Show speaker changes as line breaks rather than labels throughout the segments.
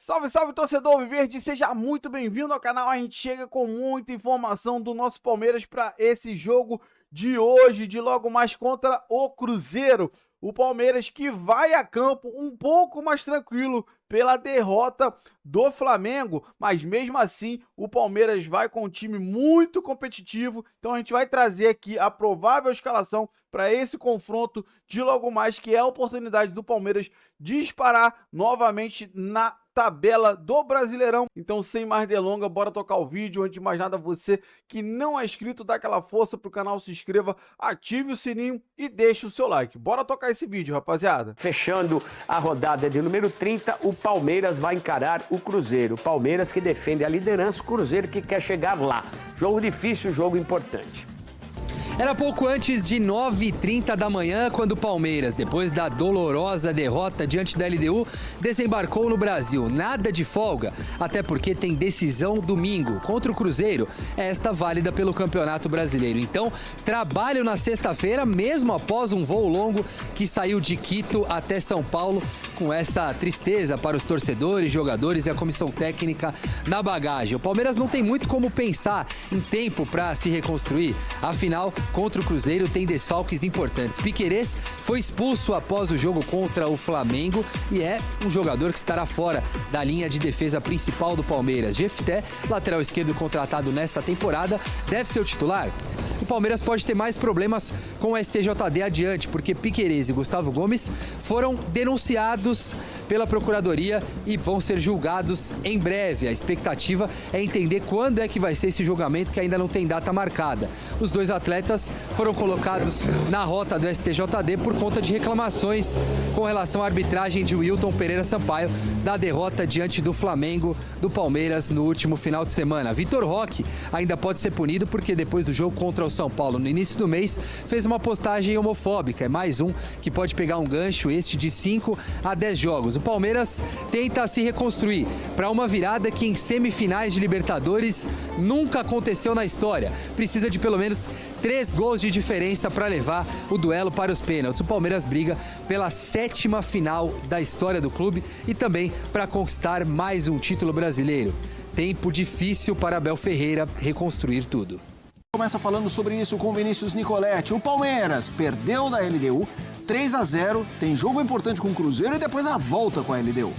Salve, salve, torcedor Alviverde, seja muito bem-vindo ao canal. A gente chega com muita informação do nosso Palmeiras para esse jogo de hoje, de logo mais contra o Cruzeiro. O Palmeiras que vai a campo um pouco mais tranquilo pela derrota do Flamengo, mas mesmo assim o Palmeiras vai com um time muito competitivo. Então a gente vai trazer aqui a provável escalação para esse confronto de logo mais, que é a oportunidade do Palmeiras disparar novamente na tabela do Brasileirão. Então, sem mais delongas, bora tocar o vídeo. Antes de mais nada, você que não é inscrito, dá aquela força pro canal, se inscreva, ative o sininho e deixe o seu like. Bora tocar esse vídeo, rapaziada.
Fechando a rodada de número 30, o Palmeiras vai encarar o Cruzeiro. Palmeiras que defende a liderança, o Cruzeiro que quer chegar lá. Jogo difícil, jogo importante.
Era pouco antes de 9h30 da manhã, quando o Palmeiras, depois da dolorosa derrota diante da LDU, desembarcou no Brasil. Nada de folga, até porque tem decisão domingo contra o Cruzeiro, esta válida pelo Campeonato Brasileiro. Então, trabalho na sexta-feira, mesmo após um voo longo que saiu de Quito até São Paulo, com essa tristeza para os torcedores, jogadores e a comissão técnica na bagagem. O Palmeiras não tem muito como pensar em tempo para se reconstruir, afinal, contra o Cruzeiro tem desfalques importantes. Piquerez foi expulso após o jogo contra o Flamengo e é um jogador que estará fora da linha de defesa principal do Palmeiras. Jefté, lateral esquerdo contratado nesta temporada, deve ser o titular. O Palmeiras pode ter mais problemas com o STJD adiante, porque Piquerez e Gustavo Gomes foram denunciados pela Procuradoria e vão ser julgados em breve. A expectativa é entender quando é que vai ser esse julgamento, que ainda não tem data marcada. Os dois atletas foram colocados na rota do STJD por conta de reclamações com relação à arbitragem de Wilton Pereira Sampaio da derrota diante do Flamengo do Palmeiras no último final de semana. Vitor Roque ainda pode ser punido porque depois do jogo contra o São Paulo no início do mês fez uma postagem homofóbica. É mais um que pode pegar um gancho, este de 5 a 10 jogos. O Palmeiras tenta se reconstruir para uma virada que em semifinais de Libertadores nunca aconteceu na história. Precisa de pelo menos 3 gols de diferença para levar o duelo para os pênaltis. O Palmeiras briga pela 7ª final da história do clube e também para conquistar mais um título brasileiro. Tempo difícil para Abel Ferreira reconstruir tudo.
Começa falando sobre isso com o Vinícius Nicoletti. O Palmeiras perdeu da LDU 3-0, tem jogo importante com o Cruzeiro e depois a volta com a LDU.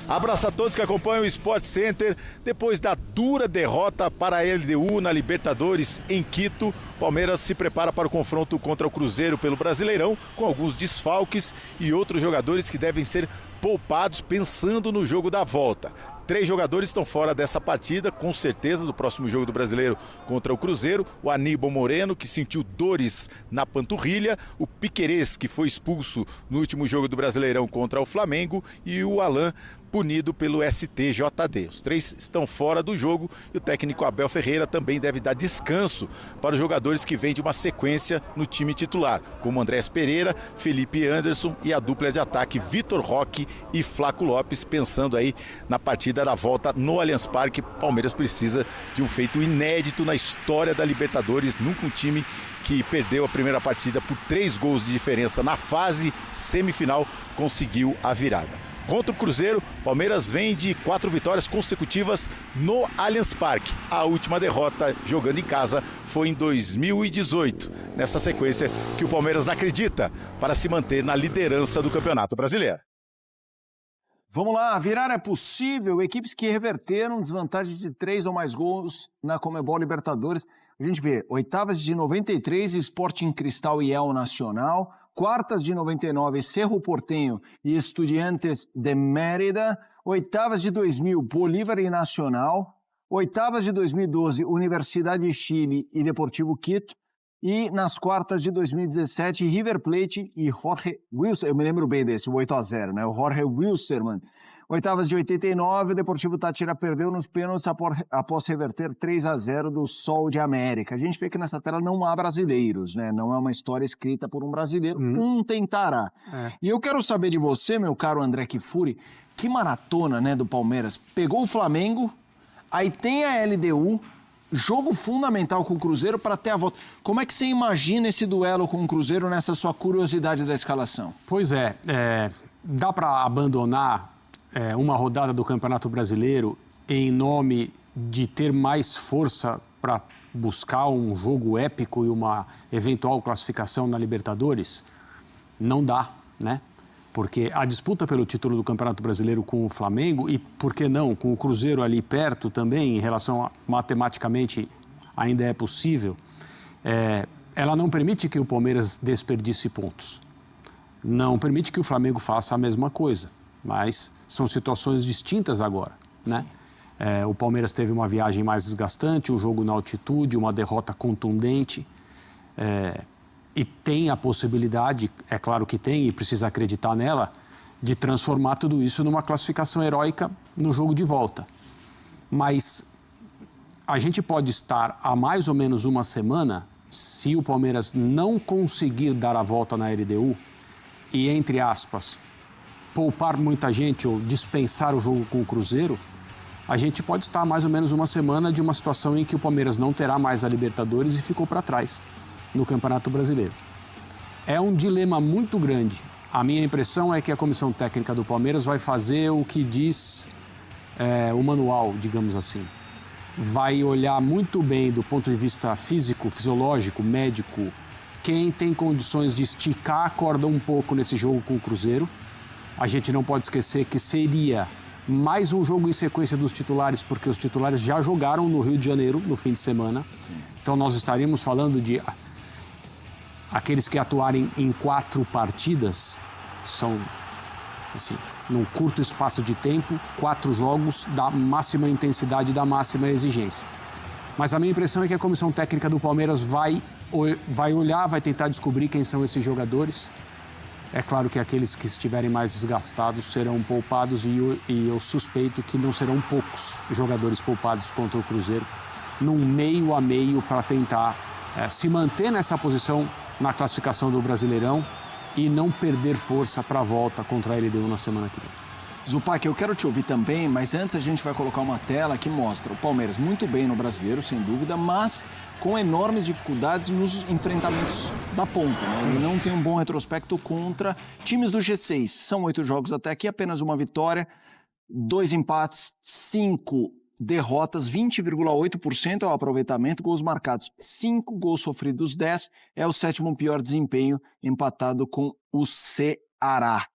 Abraço a todos que acompanham o Sport Center. Depois da dura derrota para a LDU na Libertadores em Quito, Palmeiras se prepara para o confronto contra o Cruzeiro pelo Brasileirão, com alguns desfalques e outros jogadores que devem ser poupados pensando no jogo da volta. 3 jogadores estão fora dessa partida, com certeza, do próximo jogo do Brasileiro contra o Cruzeiro. O Aníbal Moreno, que sentiu dores na panturrilha. O Piquerez, que foi expulso no último jogo do Brasileirão contra o Flamengo. E o Alan, punido pelo STJD. Os 3 estão fora do jogo e o técnico Abel Ferreira também deve dar descanso para os jogadores que vêm de uma sequência no time titular, como Andrés Pereira, Felipe Anderson e a dupla de ataque Vitor Roque e Flaco Lopes, pensando aí na partida da volta no Allianz Parque. Palmeiras precisa de um feito inédito na história da Libertadores. Nunca um time que perdeu a primeira partida por 3 gols de diferença na fase semifinal conseguiu a virada. Contra o Cruzeiro, Palmeiras vem de 4 vitórias consecutivas no Allianz Parque. A última derrota jogando em casa foi em 2018. Nessa sequência que o Palmeiras acredita para se manter na liderança do Campeonato Brasileiro.
Vamos lá, virar é possível. Equipes que reverteram desvantagem de 3 ou mais gols na Conmebol Libertadores. A gente vê oitavas de 93, Sporting Cristal e El Nacional. Quartas de 99, Cerro Porteño e Estudiantes de Mérida. Oitavas de 2000, Bolívar e Nacional. Oitavas de 2012, Universidade de Chile e Deportivo Quito. E nas quartas de 2017, River Plate e Jorge Wilstermann. Eu me lembro bem desse, o 8-0, né? O Jorge Wilstermann. Oitavas de 89, o Deportivo Táchira perdeu nos pênaltis após reverter 3-0 do Sol de América. A gente vê que nessa tela não há brasileiros, né? Não é uma história escrita por um brasileiro. Um tentará. E eu quero saber de você, meu caro André Kfouri, que maratona, né, do Palmeiras. Pegou o Flamengo, aí tem a LDU, jogo fundamental com o Cruzeiro para ter a volta. Como é que você imagina esse duelo com o Cruzeiro nessa sua curiosidade da escalação?
Pois é, dá para abandonar uma rodada do Campeonato Brasileiro em nome de ter mais força para buscar um jogo épico e uma eventual classificação na Libertadores? Não dá, né? Porque a disputa pelo título do Campeonato Brasileiro com o Flamengo e, por que não, com o Cruzeiro ali perto também, em relação a matematicamente ainda é possível, ela não permite que o Palmeiras desperdice pontos. Não permite que o Flamengo faça a mesma coisa, mas são situações distintas agora, né? O Palmeiras teve uma viagem mais desgastante, um jogo na altitude, uma derrota contundente. E tem a possibilidade, é claro que tem, e precisa acreditar nela, de transformar tudo isso numa classificação heróica no jogo de volta. Mas a gente pode estar há mais ou menos uma semana, se o Palmeiras não conseguir dar a volta na LDU e, entre aspas, poupar muita gente ou dispensar o jogo com o Cruzeiro, a gente pode estar há mais ou menos uma semana de uma situação em que o Palmeiras não terá mais a Libertadores e ficou para trás no Campeonato Brasileiro. É um dilema muito grande. A minha impressão é que a comissão técnica do Palmeiras vai fazer o que diz o manual, digamos assim. Vai olhar muito bem do ponto de vista físico, fisiológico, médico, quem tem condições de esticar a corda um pouco nesse jogo com o Cruzeiro. A gente não pode esquecer que seria mais um jogo em sequência dos titulares, porque os titulares já jogaram no Rio de Janeiro no fim de semana. Sim. Então nós estaríamos falando de aqueles que atuarem em 4 partidas, são, assim, num curto espaço de tempo, 4 jogos da máxima intensidade, da máxima exigência. Mas a minha impressão é que a comissão técnica do Palmeiras vai olhar, vai tentar descobrir quem são esses jogadores. É claro que aqueles que estiverem mais desgastados serão poupados e eu suspeito que não serão poucos jogadores poupados contra o Cruzeiro, num meio a meio para tentar se manter nessa posição na classificação do Brasileirão e não perder força para a volta contra a LDU na semana que vem.
Zupac, eu quero te ouvir também, mas antes a gente vai colocar uma tela que mostra o Palmeiras muito bem no Brasileiro, sem dúvida, mas com enormes dificuldades nos enfrentamentos da ponta, né? Ele não tem um bom retrospecto contra times do G6. São 8 jogos até aqui, apenas uma vitória, 2 empates, 5 derrotas, 20,8% é o aproveitamento, gols marcados 5, gols sofridos 10, é o 7º pior desempenho, empatado com o Ceará.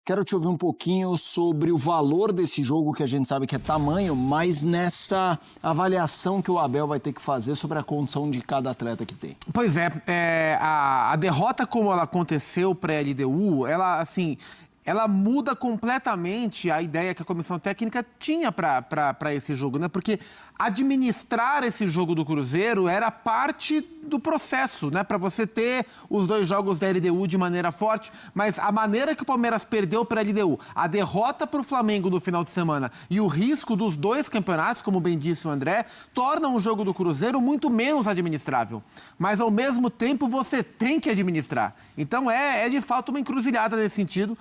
Quero te ouvir um pouquinho sobre o valor desse jogo, que a gente sabe que é tamanho, mas nessa avaliação que o Abel vai ter que fazer sobre a condição de cada atleta que tem.
Pois é, a derrota como ela aconteceu para a LDU, ela muda completamente a ideia que a comissão técnica tinha para esse jogo, né? Porque administrar esse jogo do Cruzeiro era parte do processo, né? Para você ter os 2 jogos da LDU de maneira forte, mas a maneira que o Palmeiras perdeu para a LDU, a derrota para o Flamengo no final de semana e o risco dos 2 campeonatos, como bem disse o André, tornam o jogo do Cruzeiro muito menos administrável. Mas, ao mesmo tempo, você tem que administrar. Então, é de fato uma encruzilhada nesse sentido.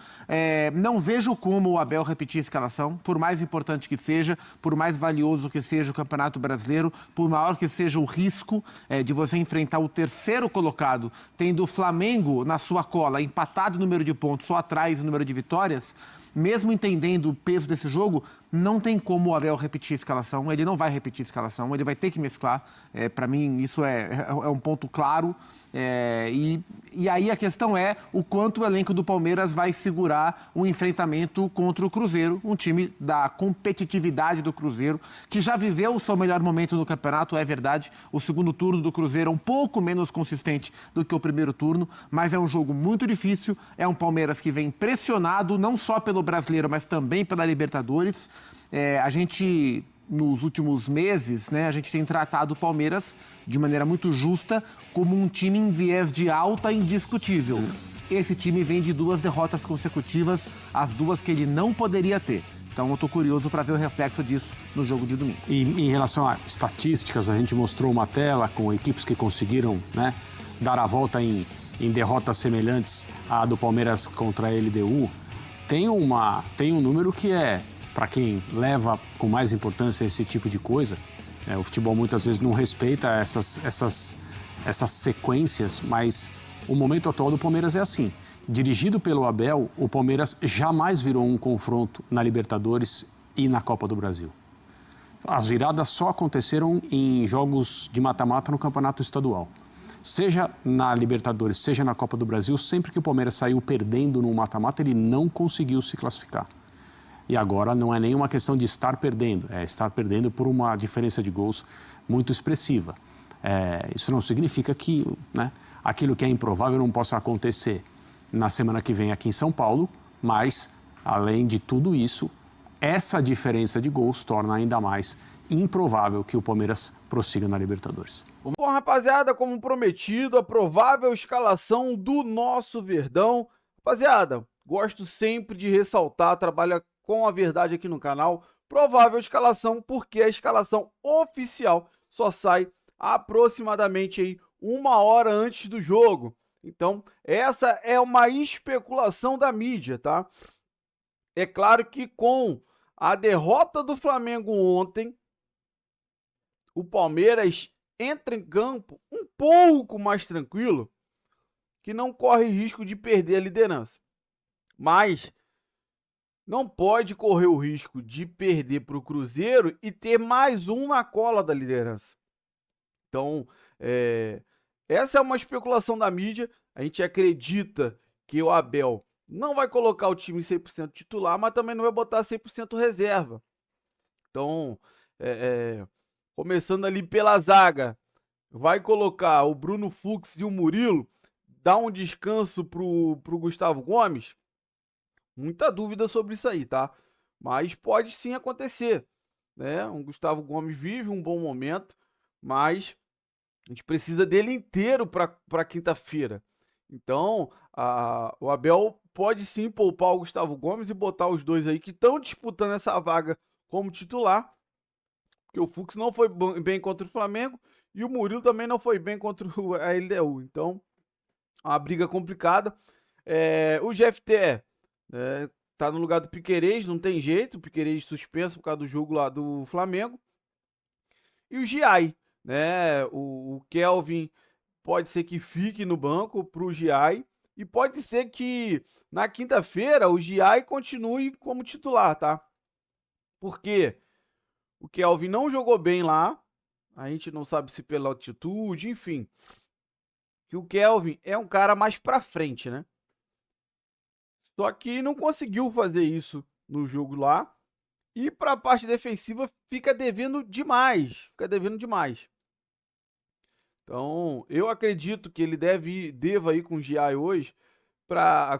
Não vejo como o Abel repetir a escalação, por mais importante que seja, por mais valioso que seja o Campeonato Brasileiro, por maior que seja o risco de você enfrentar o 3º colocado, tendo o Flamengo na sua cola, empatado no número de pontos, só atrás no número de vitórias. Mesmo entendendo o peso desse jogo, não tem como o Abel repetir a escalação. Ele não vai repetir a escalação, ele vai ter que mesclar. Para mim, isso é um ponto claro. E aí a questão é o quanto o elenco do Palmeiras vai segurar o enfrentamento contra o Cruzeiro, um time da competitividade do Cruzeiro, que já viveu o seu melhor momento no campeonato, é verdade. O segundo turno do Cruzeiro é um pouco menos consistente do que o primeiro turno, mas é um jogo muito difícil. É um Palmeiras que vem pressionado, não só pelo Brasileiro, mas também pela Libertadores. A gente, nos últimos meses, né, a gente tem tratado o Palmeiras de maneira muito justa como um time em viés de alta indiscutível. Esse time vem de 2 derrotas consecutivas, as 2 que ele não poderia ter. Então eu estou curioso para ver o reflexo disso no jogo de domingo.
E em relação a estatísticas, a gente mostrou uma tela com equipes que conseguiram, né, dar a volta em derrotas semelhantes à do Palmeiras contra a LDU. Tem um número que para quem leva com mais importância esse tipo de coisa, o futebol muitas vezes não respeita essas sequências, mas o momento atual do Palmeiras é assim. dirigido pelo Abel, o Palmeiras jamais virou um confronto na Libertadores e na Copa do Brasil. As viradas só aconteceram em jogos de mata-mata no Campeonato Estadual. Seja na Libertadores, seja na Copa do Brasil, sempre que o Palmeiras saiu perdendo no mata-mata, ele não conseguiu se classificar. E agora não é nem uma questão de estar perdendo, é estar perdendo por uma diferença de gols muito expressiva. Isso não significa que, né, aquilo que é improvável não possa acontecer na semana que vem aqui em São Paulo, mas, além de tudo isso, essa diferença de gols torna ainda mais improvável que o Palmeiras prossiga na Libertadores.
Bom, rapaziada, como prometido, a provável escalação do nosso Verdão. Rapaziada, gosto sempre de ressaltar, trabalha com a verdade aqui no canal. Provável escalação, porque a escalação oficial só sai aproximadamente aí 1 hora antes do jogo. Então, essa é uma especulação da mídia, tá? É claro que com a derrota do Flamengo ontem, o Palmeiras entra em campo um pouco mais tranquilo, que não corre risco de perder a liderança. Mas não pode correr o risco de perder para o Cruzeiro e ter mais um na cola da liderança. Então, essa é uma especulação da mídia. A gente acredita que o Abel não vai colocar o time 100% titular, mas também não vai botar 100% reserva. Então, começando ali pela zaga, vai colocar o Bruno Fux e o Murilo, dá um descanso pro Gustavo Gomes? Muita dúvida sobre isso aí, tá? Mas pode sim acontecer, né? O Gustavo Gomes vive um bom momento, mas a gente precisa dele inteiro para quinta-feira. Então, o Abel pode sim poupar o Gustavo Gomes e botar os dois aí que estão disputando essa vaga como titular, porque o Fux não foi bem contra o Flamengo e o Murilo também não foi bem contra a LDU. Então, uma briga complicada. O GFT tá no lugar do Piquerez, não tem jeito, o Piquerez suspenso por causa do jogo lá do Flamengo. E o Giai, né? O Kelvin pode ser que fique no banco pro Giai. E pode ser que na quinta-feira o Giai continue como titular, tá? Porque o Kelvin não jogou bem lá. A gente não sabe se pela altitude, enfim. Que o Kelvin é um cara mais pra frente, né? Só que não conseguiu fazer isso no jogo lá. E para a parte defensiva fica devendo demais. Então, eu acredito que ele deva ir com o Giai hoje,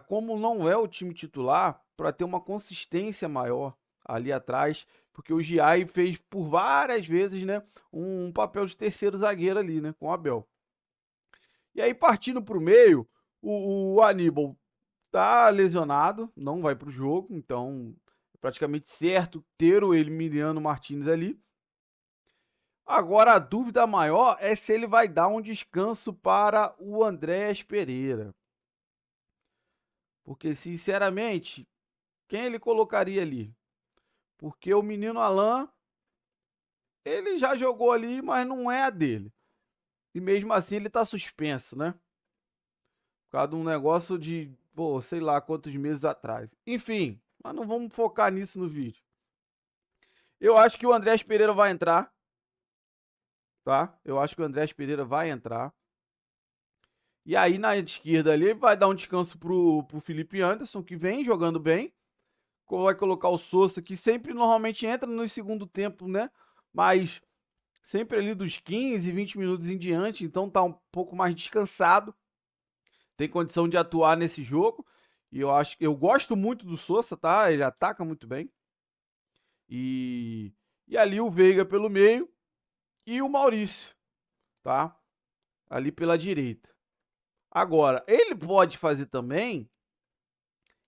como não é o time titular, para ter uma consistência maior ali atrás, porque o Giai fez por várias vezes, né, um papel de terceiro zagueiro ali, né, com o Abel. E aí, partindo para o meio, o Aníbal tá lesionado, não vai para o jogo, então é praticamente certo ter o Emiliano Martins ali. Agora, a dúvida maior é se ele vai dar um descanso para o Andrés Pereira. Porque, sinceramente, quem ele colocaria ali? Porque o menino Alan, ele já jogou ali, mas não é a dele. E mesmo assim ele tá suspenso, né? Por causa de um negócio de, sei lá quantos meses atrás. Enfim, mas não vamos focar nisso no vídeo. Eu acho que o Andrés Pereira vai entrar. Tá? Eu acho que o Andrés Pereira vai entrar. E aí na esquerda ali vai dar um descanso pro Felipe Anderson, que vem jogando bem. Vai colocar o Sousa, que sempre normalmente entra no segundo tempo, né? Mas sempre ali dos 15, 20 minutos em diante, então tá um pouco mais descansado. Tem condição de atuar nesse jogo. E eu gosto muito do Sousa, tá? Ele ataca muito bem. E ali o Veiga pelo meio e o Maurício, tá? Ali pela direita. Agora, ele pode fazer também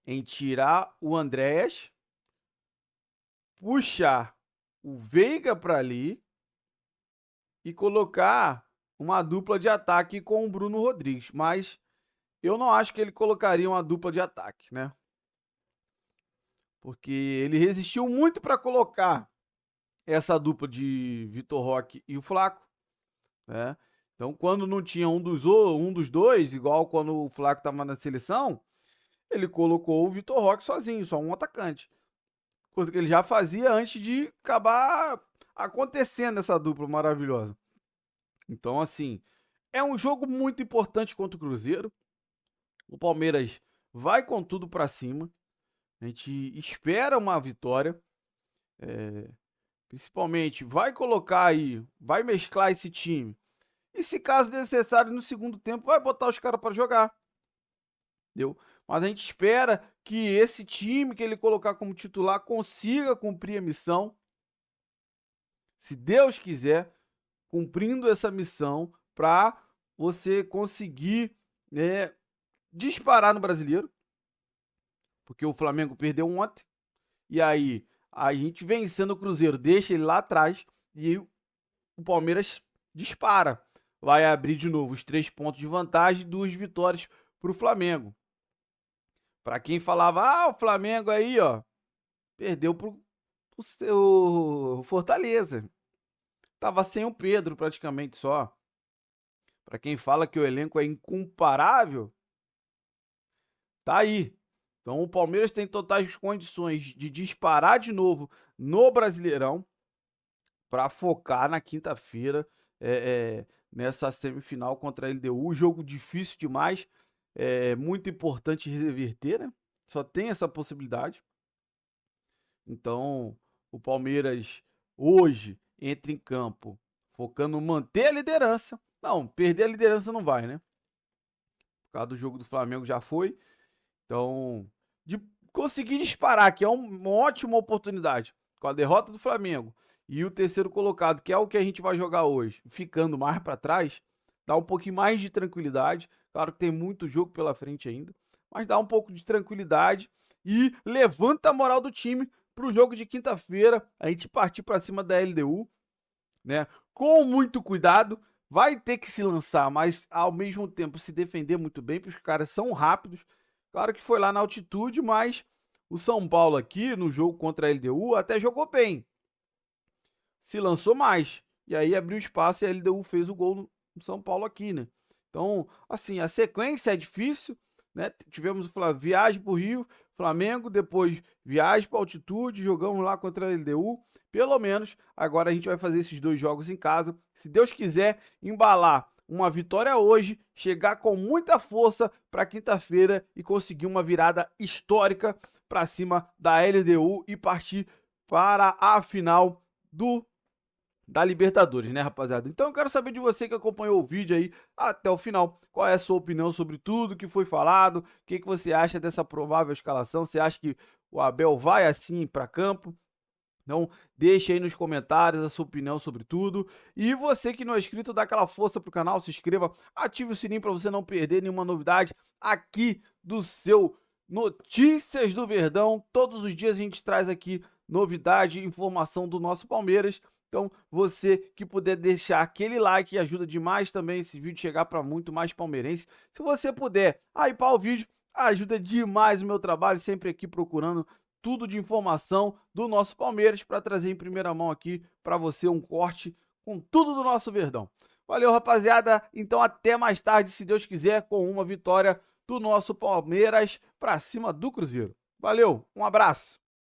em tirar o Andrés, puxar o Veiga para ali e colocar uma dupla de ataque com o Bruno Rodrigues. Mas eu não acho que ele colocaria uma dupla de ataque, né? Porque ele resistiu muito para colocar essa dupla de Vitor Roque e o Flaco, né? Então, quando não tinha um dos dois, igual quando o Flaco estava na seleção, ele colocou o Vitor Roque sozinho, só um atacante. Coisa que ele já fazia antes de acabar acontecendo essa dupla maravilhosa. Então, assim, é um jogo muito importante contra o Cruzeiro. O Palmeiras vai com tudo pra cima. A gente espera uma vitória. Principalmente, vai colocar aí, vai mesclar esse time. E se caso necessário, no segundo tempo, vai botar os caras para jogar. Entendeu? Mas a gente espera que esse time que ele colocar como titular consiga cumprir a missão. Se Deus quiser, cumprindo essa missão para você conseguir, né, disparar no Brasileiro. Porque o Flamengo perdeu ontem. E aí, a gente vencendo o Cruzeiro, deixa ele lá atrás e o Palmeiras dispara. Vai abrir de novo os 3 pontos de vantagem, 2 vitórias para o Flamengo. Para quem falava, o Flamengo aí, ó, perdeu pro seu Fortaleza. Tava sem o Pedro praticamente só. Para quem fala que o elenco é incomparável, tá aí. Então o Palmeiras tem totais condições de disparar de novo no Brasileirão para focar na quinta-feira nessa semifinal contra a LDU. Jogo difícil demais, muito importante reverter, né? Só tem essa possibilidade. Então o Palmeiras hoje entra em campo focando em manter a liderança. Não, perder a liderança não vai, né? Por causa do jogo do Flamengo já foi. Então, de conseguir disparar, que é uma ótima oportunidade, com a derrota do Flamengo e o terceiro colocado, que é o que a gente vai jogar hoje, ficando mais para trás, dá um pouquinho mais de tranquilidade. Claro que tem muito jogo pela frente ainda, mas dá um pouco de tranquilidade e levanta a moral do time para o jogo de quinta-feira, a gente partir para cima da LDU, né? Com muito cuidado, vai ter que se lançar, mas ao mesmo tempo se defender muito bem, porque os caras são rápidos. Claro que foi lá na altitude, mas o São Paulo aqui, no jogo contra a LDU, até jogou bem. Se lançou mais. E aí abriu espaço e a LDU fez o gol no São Paulo aqui, né? Então, assim, a sequência é difícil, né? Tivemos viagem para o Rio, Flamengo, depois viagem para altitude, jogamos lá contra a LDU. Pelo menos agora a gente vai fazer esses 2 jogos em casa. Se Deus quiser, embalar uma vitória hoje, chegar com muita força para quinta-feira e conseguir uma virada histórica para cima da LDU e partir para a final da Libertadores, né, rapaziada? Então eu quero saber de você que acompanhou o vídeo aí até o final. Qual é a sua opinião sobre tudo que foi falado? O que você acha dessa provável escalação? Você acha que o Abel vai assim para campo? Então, deixe aí nos comentários a sua opinião sobre tudo. E você que não é inscrito, dá aquela força pro canal, se inscreva, ative o sininho para você não perder nenhuma novidade aqui do seu Notícias do Verdão. Todos os dias a gente traz aqui novidade, informação do nosso Palmeiras. Então, você que puder deixar aquele like, ajuda demais também esse vídeo chegar para muito mais palmeirense. Se você puder hypar o vídeo, ajuda demais o meu trabalho, sempre aqui procurando tudo de informação do nosso Palmeiras para trazer em primeira mão aqui para você um corte com tudo do nosso Verdão. Valeu, rapaziada. Então até mais tarde, se Deus quiser, com uma vitória do nosso Palmeiras para cima do Cruzeiro. Valeu, um abraço.